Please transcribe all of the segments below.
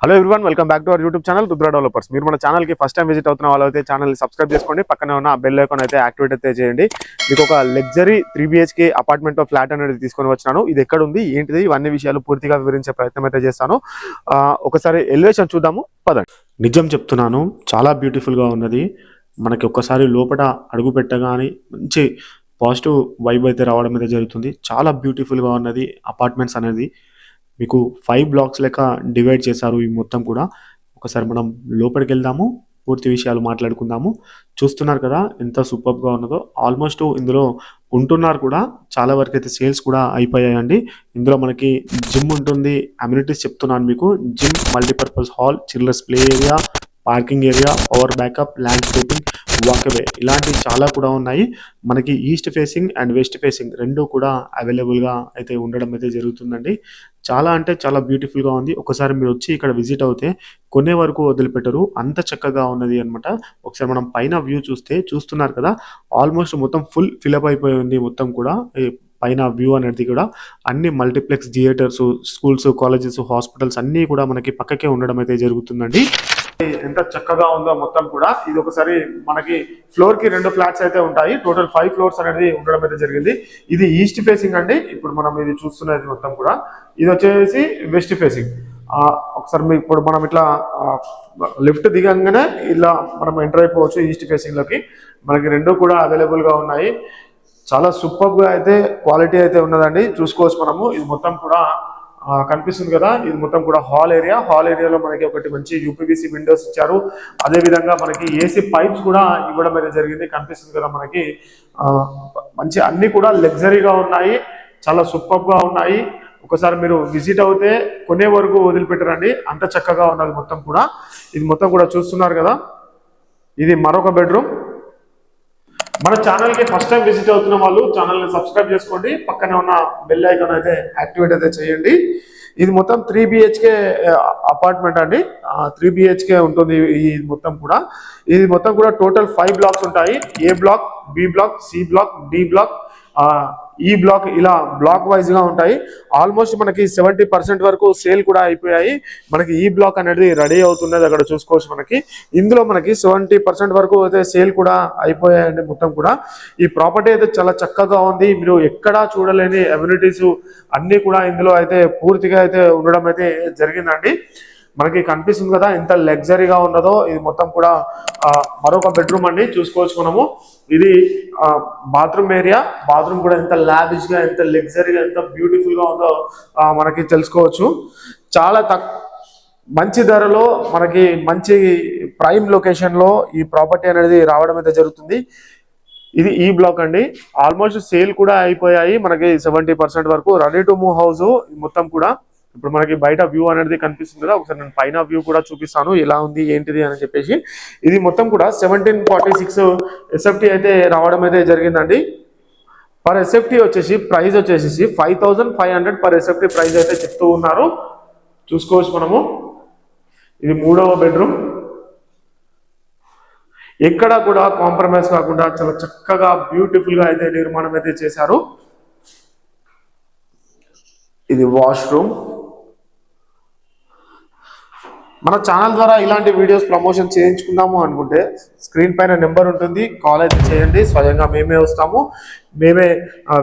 Hello everyone, welcome back to our YouTube channel Rudra developers. మీరు మన ఛానల్కి ఫస్ట్ టైం విజిట్ అవుతున్న వాళ్ళైతే ఛానల్ని సబ్స్క్రైబ్ చేసుకోండి, పక్కనే ఉన్న బెల్ ఐకాన్ అయితే యాక్టివేట్ అయితే చేయండి. మీకు ఒక లగ్జరీ 3BHK అపార్ట్మెంట్లో ఫ్లాట్ అనేది తీసుకొని వచ్చినాను. ఇది ఎక్కడ ఉంది, ఏంటిది, ఇవన్నీ విషయాలు పూర్తిగా వివరించే ప్రయత్నం అయితే చేస్తాను. ఒకసారి ఎలివేషన్ చూద్దాము, పదండి. నిజం చెప్తున్నాను, చాలా బ్యూటిఫుల్గా ఉన్నది. మనకి ఒక్కసారి లోపల అడుగు పెట్టగానే మంచి పాజిటివ్ వైబ్ అయితే రావడం అయితే జరుగుతుంది. చాలా బ్యూటిఫుల్గా ఉన్నది అపార్ట్మెంట్స్ అనేది. మీకు 5 బ్లాక్స్ లెక్క డివైడ్ చేశారు ఈ మొత్తం కూడా. ఒకసారి మనం లోపలికి వెళ్దాము, పూర్తి విషయాలు మాట్లాడుకుందాము. చూస్తున్నారు కదా ఎంత సూపర్గా ఉన్నదో. ఆల్మోస్ట్ ఇందులో ఉంటున్నారు కూడా, చాలా వరకు అయితే సేల్స్ కూడా అయిపోయాయండి. ఇందులో మనకి జిమ్ ఉంటుంది, అమ్యూనిటీస్ చెప్తున్నాను మీకు. Gym, multipurpose hall, children's play area, parking area, power backup, landscaping, walkway, ఇలాంటివి చాలా కూడా ఉన్నాయి. మనకి east facing and west facing రెండు కూడా అవైలబుల్గా అయితే ఉండడం అయితే జరుగుతుందండి. చాలా అంటే చాలా బ్యూటిఫుల్గా ఉంది. ఒకసారి మీరు వచ్చి ఇక్కడ విజిట్ అవుతే కొనే వరకు వదిలిపెట్టరు, అంత చక్కగా ఉన్నది అనమాట. ఒకసారి మనం పైన వ్యూ చూస్తున్నారు కదా, ఆల్మోస్ట్ మొత్తం ఫుల్ ఫిలప్ అయిపోయి ఉంది మొత్తం కూడా. పైన వ్యూ అనేది కూడా అన్ని multiplex theatres, schools, colleges, hospitals అన్నీ కూడా మనకి పక్కకే ఉండడం అయితే జరుగుతుందండి. ఎంత చక్కగా ఉందో మొత్తం కూడా. ఇది ఒకసారి మనకి ఫ్లోర్ కి 2 ఫ్లాట్స్ అయితే ఉంటాయి. టోటల్ 5 ఫ్లోర్స్ అనేది ఉండడం అయితే జరిగింది. ఇది ఈస్ట్ ఫేసింగ్ అండి. ఇప్పుడు మనం ఇది చూస్తున్నది మొత్తం కూడా. ఇది వచ్చేసి వెస్ట్ ఫేసింగ్. ఒకసారి ఇప్పుడు మనం ఇట్లా లిఫ్ట్ దిగంగానే ఇలా మనం ఎంటర్ అయిపోవచ్చు ఈస్ట్ ఫేసింగ్ లోకి. మనకి 2 కూడా అవైలబుల్ గా ఉన్నాయి. చాలా సూపర్ గా అయితే క్వాలిటీ అయితే ఉన్నదండి. చూసుకోవచ్చు మనము. ఇది మొత్తం కూడా కనిపిస్తుంది కదా, ఇది మొత్తం కూడా హాల్ ఏరియా. హాల్ ఏరియాలో మనకి ఒకటి మంచి యూపీవీసీ విండోస్ ఇచ్చారు. అదే విధంగా మనకి ఏసీ పైప్స్ కూడా ఇవ్వడం అయితే జరిగింది. కనిపిస్తుంది కదా మనకి. మంచి అన్ని కూడా లగ్జరీగా ఉన్నాయి, చాలా సూపర్ గా ఉన్నాయి. ఒకసారి మీరు విజిట్ అవుతే కొనే వరకు వదిలిపెట్టరండి, అంత చక్కగా ఉన్నది మొత్తం కూడా. ఇది మొత్తం కూడా చూస్తున్నారు కదా, ఇది మరొక బెడ్రూమ్. మన ఛానల్కి ఫస్ట్ టైం విజిట్ అవుతున్న వాళ్ళు ఛానల్ని సబ్స్క్రైబ్ చేసుకోండి, పక్కనే ఉన్న బెల్ ఐకాన్ అయితే యాక్టివేట్ అయితే చేయండి. ఇది మొత్తం 3BHK అపార్ట్మెంట్ అండి. 3BHK ఉంటుంది ఈ మొత్తం కూడా. ఇది మొత్తం కూడా టోటల్ 5 బ్లాక్స్ ఉంటాయి. A block, B block, C block, D block, E block, ఇలా బ్లాక్ వైజ్ గా ఉంటాయి. ఆల్మోస్ట్ మనకి 70% వరకు సేల్ కూడా అయిపోయాయి. మనకి ఈ బ్లాక్ అనేది రెడీ అవుతున్నది, అక్కడ చూసుకోవచ్చు. మనకి ఇందులో మనకి 70% వరకు అయితే సేల్ కూడా అయిపోయాయండి మొత్తం కూడా. ఈ ప్రాపర్టీ అయితే చాలా చక్కగా ఉంది. మీరు ఎక్కడా చూడలేని అమ్యూనిటీస్ అన్ని కూడా ఇందులో అయితే పూర్తిగా అయితే ఉండడం అయితే జరిగిందండి. మనకి కనిపిస్తుంది కదా ఎంత లగ్జరీగా ఉన్నదో. ఇది మొత్తం కూడా మరొక బెడ్రూమ్ అండి, చూసుకోవచ్చు మనము. ఇది బాత్రూమ్ ఏరియా. బాత్రూమ్ కూడా ఎంత లావిష్ గా, ఎంత లగ్జరీగా, ఎంత బ్యూటిఫుల్ గా ఉందో మనకి తెలుసుకోవచ్చు. చాలా మంచి ధరలో మనకి మంచి ప్రైమ్ లొకేషన్ లో ఈ ప్రాపర్టీ అనేది రావడం అయితే జరుగుతుంది. ఇది ఈ బ్లాక్ అండి. ఆల్మోస్ట్ సేల్ కూడా అయిపోయాయి. మనకి 70% వరకు రెడీ టు మూవ్ హౌస్ మొత్తం కూడా. ఇప్పుడు మనకి బయట వ్యూ అనేది కనిపిస్తుంది కదా, ఒకసారి నేను పైన వ్యూ కూడా చూపిస్తాను ఎలా ఉంది ఏంటిది అని చెప్పేసి. ఇది మొత్తం కూడా 1746 SFT అయితే రావడం అయితే జరిగిందండి. పర్ SFT వచ్చేసి ప్రైస్ వచ్చేసి 5500 పర్ SFT ప్రైస్ అయితే చెప్తూ ఉన్నారు. చూసుకోవచ్చు మనము. ఇది 3వ బెడ్రూమ్. ఎక్కడ కూడా కాంప్రమైజ్ కాకుండా చాలా చక్కగా బ్యూటిఫుల్ గా అయితే నిర్మాణం అయితే చేశారు. ఇది వాష్రూమ్. మన ఛానల్ ద్వారా ఇలాంటి వీడియోస్ ప్రమోషన్ చేయించుకుందాము అనుకుంటే స్క్రీన్ పైన నెంబర్ ఉంటుంది, కాల్ అయితే చేయండి. స్వయంగా మేమే వస్తాము, మేమే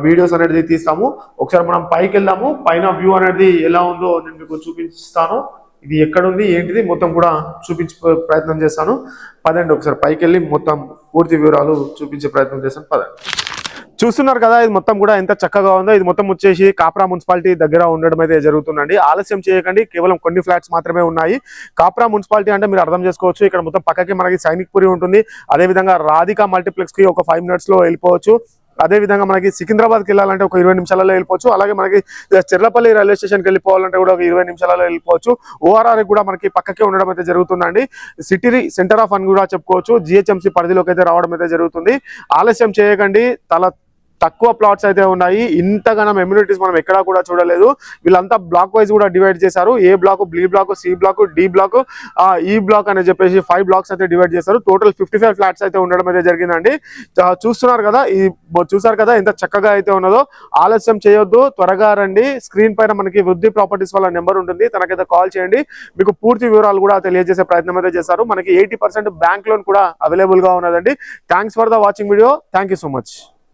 వీడియోస్ అనేది తీస్తాము. ఒకసారి మనం పైకి వెళ్దాము. పైన వ్యూ అనేది ఎలా ఉందో నేను మీకు చూపిస్తాను. ఇది ఎక్కడుంది ఏంటిది మొత్తం కూడా చూపించే ప్రయత్నం చేస్తాను. పదండి, ఒకసారి పైకి వెళ్ళి మొత్తం పూర్తి వివరాలు చూపించే ప్రయత్నం చేస్తాను. పదండి. చూస్తున్నారు కదా, ఇది మొత్తం కూడా ఎంత చక్కగా ఉందో. ఇది మొత్తం వచ్చేసి కాప్రా మున్సిపాలిటీ దగ్గర ఉండడం అయితే జరుగుతుందండి. ఆలస్యం చేయకండి, కేవలం కొన్ని ఫ్లాట్స్ మాత్రమే ఉన్నాయి. కాప్రా మున్సిపాలిటీ అంటే మీరు అర్థం చేసుకోవచ్చు. ఇక్కడ మొత్తం పక్కకి మనకి సైనిక్ పురి ఉంటుంది. అదేవిధంగా రాధికా మల్టీప్లెక్స్ కి ఒక 5 minutes లో వెళ్ళిపోవచ్చు. అదేవిధంగా మనకి సికింద్రాబాద్కి వెళ్ళాలంటే ఒక 20 నిమిషాలలో వెళ్ళిపోవచ్చు. అలాగే మనకి చెర్లపల్లి రైల్వే స్టేషన్కి వెళ్ళిపోవాలంటే కూడా ఒక 20 నిమిషాలలో వెళ్ళిపోవచ్చు. ORR కూడా మనకి పక్కకే ఉండడం అయితే జరుగుతుందండి. సిటీ సెంటర్ ఆఫ్ అని కూడా చెప్పుకోవచ్చు. GHMC పరిధిలోకి అయితే రావడం అయితే జరుగుతుంది. ఆలస్యం చేయకండి, తక్కువ ప్లాట్స్ అయితే ఉన్నాయి. ఇంతగానం ఎమ్యూనిటీస్ మనం ఎక్కడా కూడా చూడలేదు. వీళ్ళంతా బ్లాక్ వైజ్ కూడా డివైడ్ చేశారు. A block, B block, C block, D block, E block అని చెప్పేసి 5 బ్లాక్స్ అయితే డివైడ్ చేశారు. టోటల్ 55 ఫ్లాట్స్ అయితే ఉండడం అయితే జరిగిందండి. చూస్తున్నారు కదా, చూసారు కదా ఎంత చక్కగా అయితే ఉన్నదో. ఆలస్యం చేయొద్దు, త్వరగా రండి. స్క్రీన్ పైన మనకి వృద్ధి ప్రాపర్టీస్ వాళ్ళ నెంబర్ ఉంటుంది, తనకైతే కాల్ చేయండి. మీకు పూర్తి వివరాలు కూడా తెలియజేసే ప్రయత్నం అయితే చేశారు. మనకి 80% బ్యాంక్ లోన్ కూడా అవైలబుల్ గా ఉన్నదండి. Thanks for the watching video. Thank you so much.